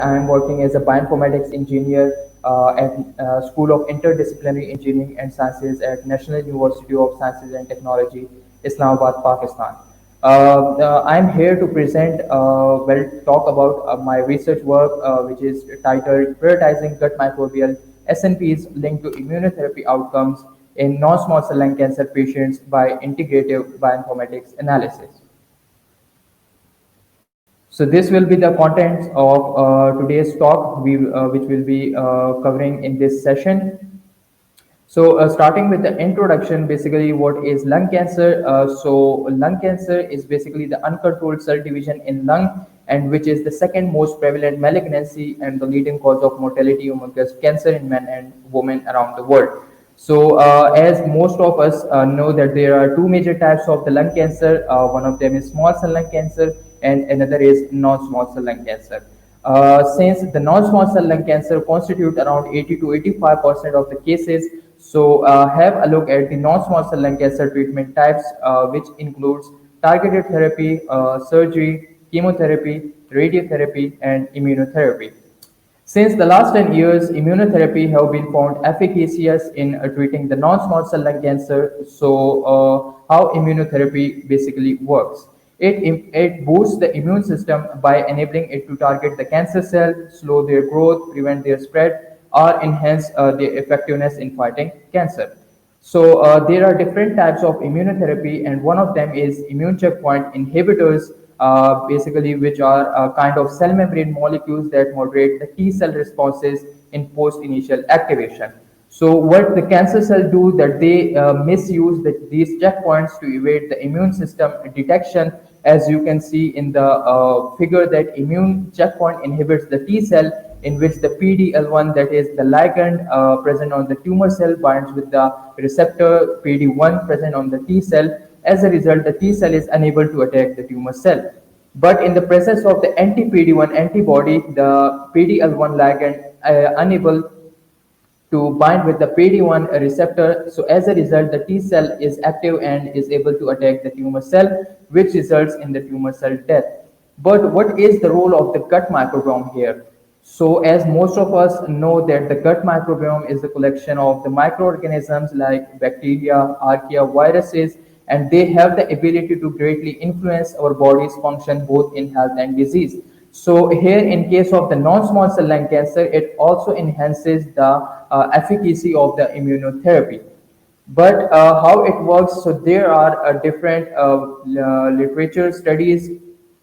I am working as a bioinformatics engineer at School of Interdisciplinary Engineering and Sciences at National University of Sciences and Technology, Islamabad, Pakistan. I'm here to present, talk about my research work, which is titled Prioritizing Gut Microbial SNPs Linked to Immunotherapy Outcomes in Non-Small Cell Lung Cancer Patients by Integrative Bioinformatics Analysis. So this will be the contents of today's talk, which will be covering in this session. So starting with the introduction, basically what is lung cancer? So lung cancer is basically the uncontrolled cell division in lung, and which is the second most prevalent malignancy and the leading cause of mortality among cancer in men and women around the world. So as most of us know that there are two major types of the lung cancer. One of them is small cell lung cancer and another is non-small cell lung cancer. Since the non-small cell lung cancer constitute around 80 to 85% of the cases, so have a look at the non-small cell lung cancer treatment types, which includes targeted therapy, surgery, chemotherapy, radiotherapy, and immunotherapy. Since the last 10 years, immunotherapy have been found efficacious in treating the non-small cell lung cancer. So how immunotherapy basically works? It boosts the immune system by enabling it to target the cancer cell, slow their growth, prevent their spread, or enhance their effectiveness in fighting cancer. So there are different types of immunotherapy, and one of them is immune checkpoint inhibitors, basically which are kind of cell membrane molecules that moderate the T cell responses in post-initial activation. So what the cancer cell do that they misuse these checkpoints to evade the immune system detection. As you can see in the figure, that immune checkpoint inhibits the T cell, in which the PD-L1, that is the ligand present on the tumor cell, binds with the receptor PD-1 present on the T cell. As a result, the T cell is unable to attack the tumor cell. But in the presence of the anti-PD-1 antibody, the PD-L1 ligand unable to bind with the PD-1 receptor. So as a result, the T cell is active and is able to attack the tumor cell, which results in the tumor cell death. But what is the role of the gut microbiome here? So as most of us know that the gut microbiome is the collection of the microorganisms like bacteria, archaea, viruses, and they have the ability to greatly influence our body's function both in health and disease. So here in case of the non-small cell lung cancer, it also enhances the efficacy of the immunotherapy. But how it works, so there are different literature studies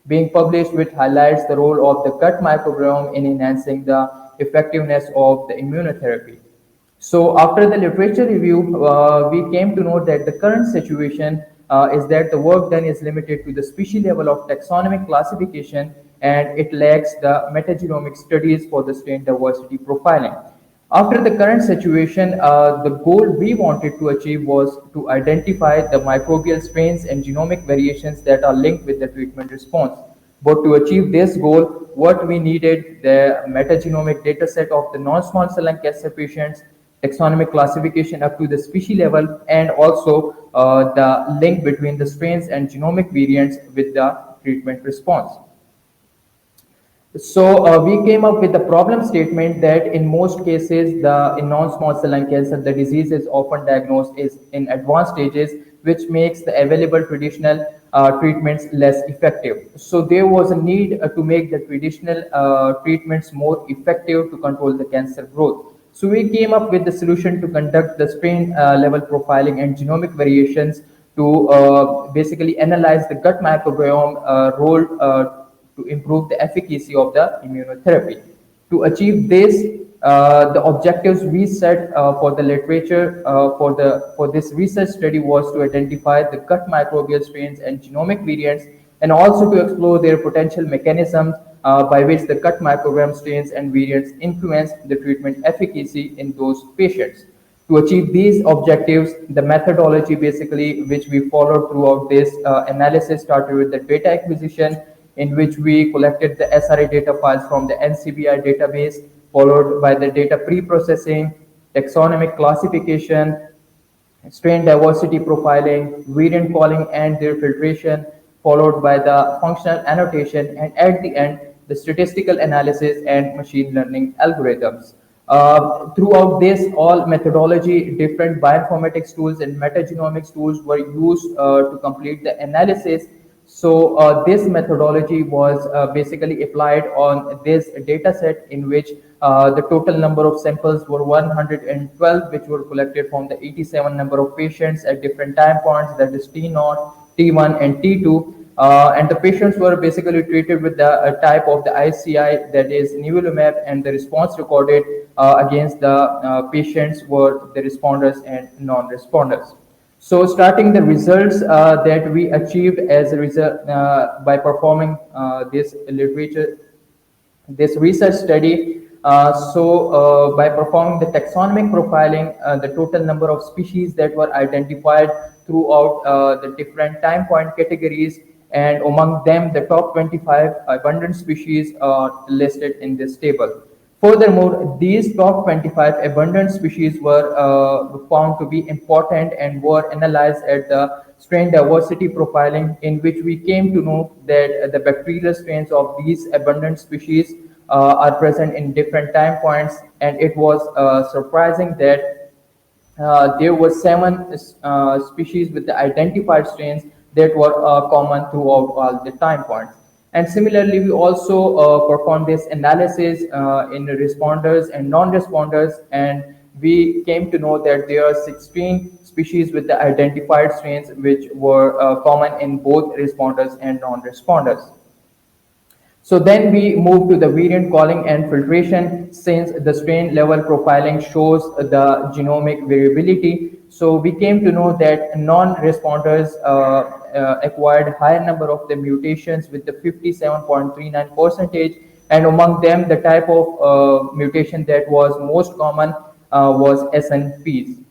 being published which highlights the role of the gut microbiome in enhancing the effectiveness of the immunotherapy. So after the literature review, we came to know that the current situation is that the work done is limited to the species level of taxonomic classification, and it lacks the metagenomic studies for the strain diversity profiling. After the current situation, the goal we wanted to achieve was to identify the microbial strains and genomic variations that are linked with the treatment response. But to achieve this goal, what we needed, the metagenomic data set of the non-small cell lung cancer patients, taxonomic classification up to the species level, and also the link between the strains and genomic variants with the treatment response. So we came up with the problem statement that in most cases, in non-small cell lung cancer, the disease is often diagnosed is in advanced stages, which makes the available traditional treatments less effective. So there was a need to make the traditional treatments more effective to control the cancer growth. So we came up with the solution to conduct the strain level profiling and genomic variations to basically analyze the gut microbiome role to improve the efficacy of the immunotherapy. To achieve this, the objectives we set for the literature for this research study was to identify the gut microbial strains and genomic variants, and also to explore their potential mechanisms by which the gut microbiome strains and variants influence the treatment efficacy in those patients. To achieve these objectives, the methodology basically which we followed throughout this analysis started with the data acquisition, in which we collected the SRA data files from the NCBI database, followed by the data pre-processing, taxonomic classification, strain diversity profiling, variant calling and their filtration, followed by the functional annotation, and at the end, the statistical analysis, and machine learning algorithms. Throughout this, all methodology, different bioinformatics tools and metagenomics tools were used to complete the analysis. So this methodology was basically applied on this data set in which the total number of samples were 112, which were collected from the 87 number of patients at different time points, that is T0, T1, and T2. And the patients were basically treated with the type of the ICI, that is nivolumab, and the response recorded against the patients were the responders and non-responders. So starting the results that we achieved as a result by performing this research study. By performing the taxonomic profiling, the total number of species that were identified throughout the different time point categories, and among them the top 25 abundant species are listed in this table. Furthermore, these top 25 abundant species were found to be important and were analyzed at the strain diversity profiling, in which we came to know that the bacterial strains of these abundant species are present in different time points, and it was surprising that there were 7 species with the identified strains that were common throughout all the time points. And similarly, we also performed this analysis in responders and non-responders, and we came to know that there are 16 species with the identified strains which were common in both responders and non-responders. So then we move to the variant calling and filtration, since the strain level profiling shows the genomic variability. So we came to know that non-responders acquired higher number of the mutations with the 57.39%, and among them the type of mutation that was most common was SNPs.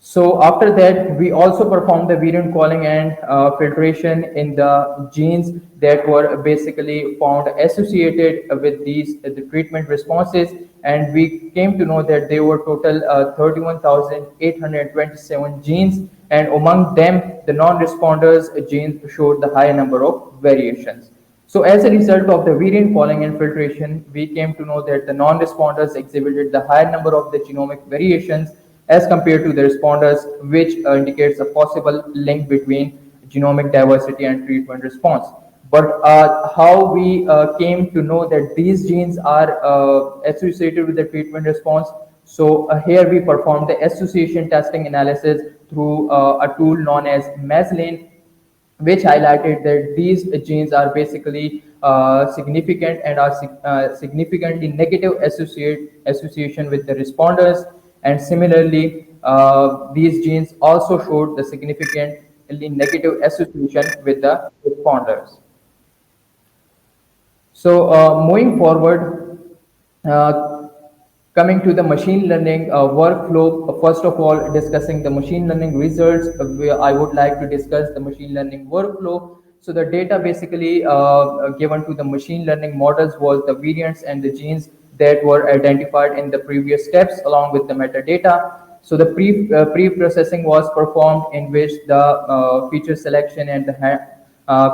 So after that, we also performed the variant calling and filtration in the genes that were basically found associated with these the treatment responses, and we came to know that there were total 31,827 genes, and among them the non-responders genes showed the higher number of variations. So as a result of the variant calling and filtration, we came to know that the non-responders exhibited the higher number of the genomic variations as compared to the responders, which indicates a possible link between genomic diversity and treatment response. But how we came to know that these genes are associated with the treatment response? So here we performed the association testing analysis through a tool known as Maslin, which highlighted that these genes are basically significant and are significantly negative association with the responders. And similarly, these genes also showed the significantly negative association with the responders. So moving forward, uh, coming to the machine learning workflow, first of all, discussing the machine learning results, I would like to discuss the machine learning workflow. So the data basically given to the machine learning models was the variants and the genes that were identified in the previous steps along with the metadata. So the pre-processing was performed, in which the feature selection and the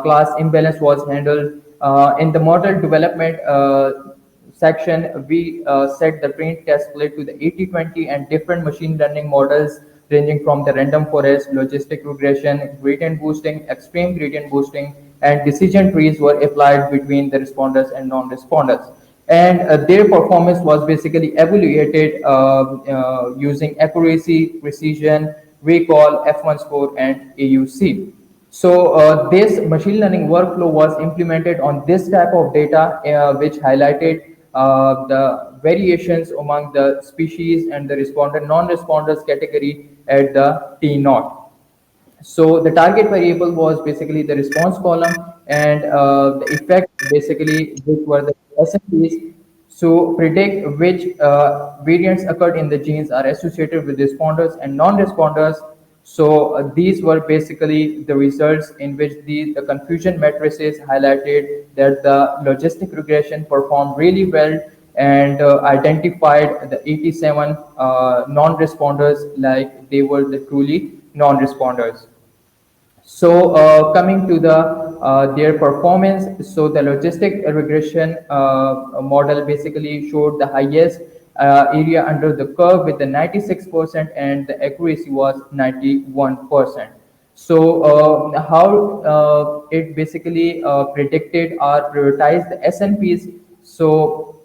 class imbalance was handled. In the model development section, we set the trained test split to the 80-20 and different machine learning models ranging from the random forest, logistic regression, gradient boosting, extreme gradient boosting, and decision trees were applied between the responders and non-responders. And their performance was basically evaluated using accuracy, precision, recall, F1 score, and AUC. So this machine learning workflow was implemented on this type of data, which highlighted the variations among the species and the responder non-responders category at the T naught. So the target variable was basically the response column, and the effect basically which were the SNPs. So predict which variants occurred in the genes are associated with responders and non-responders. So these were basically the results, in which the confusion matrices highlighted that the logistic regression performed really well and identified the 87 non-responders like they were the truly non-responders. So coming to their performance, so the logistic regression model basically showed the highest area under the curve with the 96% and the accuracy was 91%. So how it basically predicted or prioritized the SNPs. So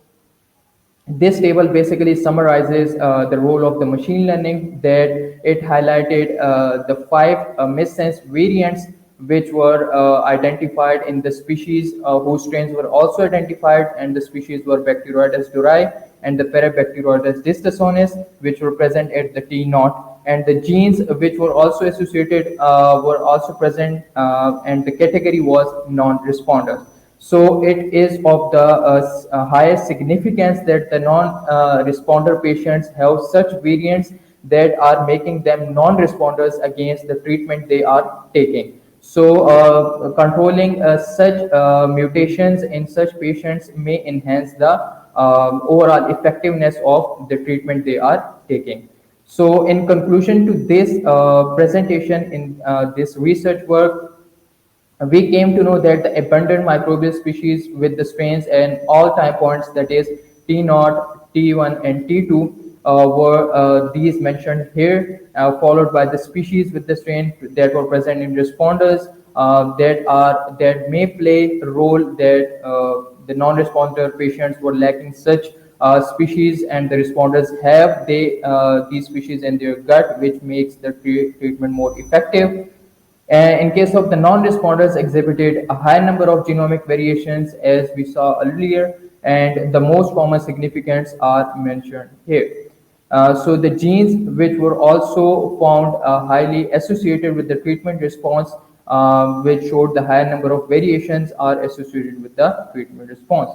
this table basically summarizes the role of the machine learning, that it highlighted the five missense variants which were identified in the species whose strains were also identified, and the species were Bacteroides duri and the Parabacteroides distasonis, which were present at the T naught, and the genes which were also associated were also present, and the category was non-responders. So it is of the highest significance that the non-responder patients have such variants that are making them non-responders against the treatment they are taking. So controlling such mutations in such patients may enhance the overall effectiveness of the treatment they are taking. So in conclusion to this presentation in this research work, we came to know that the abundant microbial species with the strains and all time points, that is T naught, T1, and T2, were these mentioned here, followed by the species with the strain that were present in responders that may play a role that the non-responder patients were lacking such species, and the responders have these species in their gut, which makes the treatment more effective. In case of the non-responders, exhibited a high number of genomic variations as we saw earlier, and the most common significants are mentioned here. So the genes which were also found highly associated with the treatment response, which showed the higher number of variations are associated with the treatment response.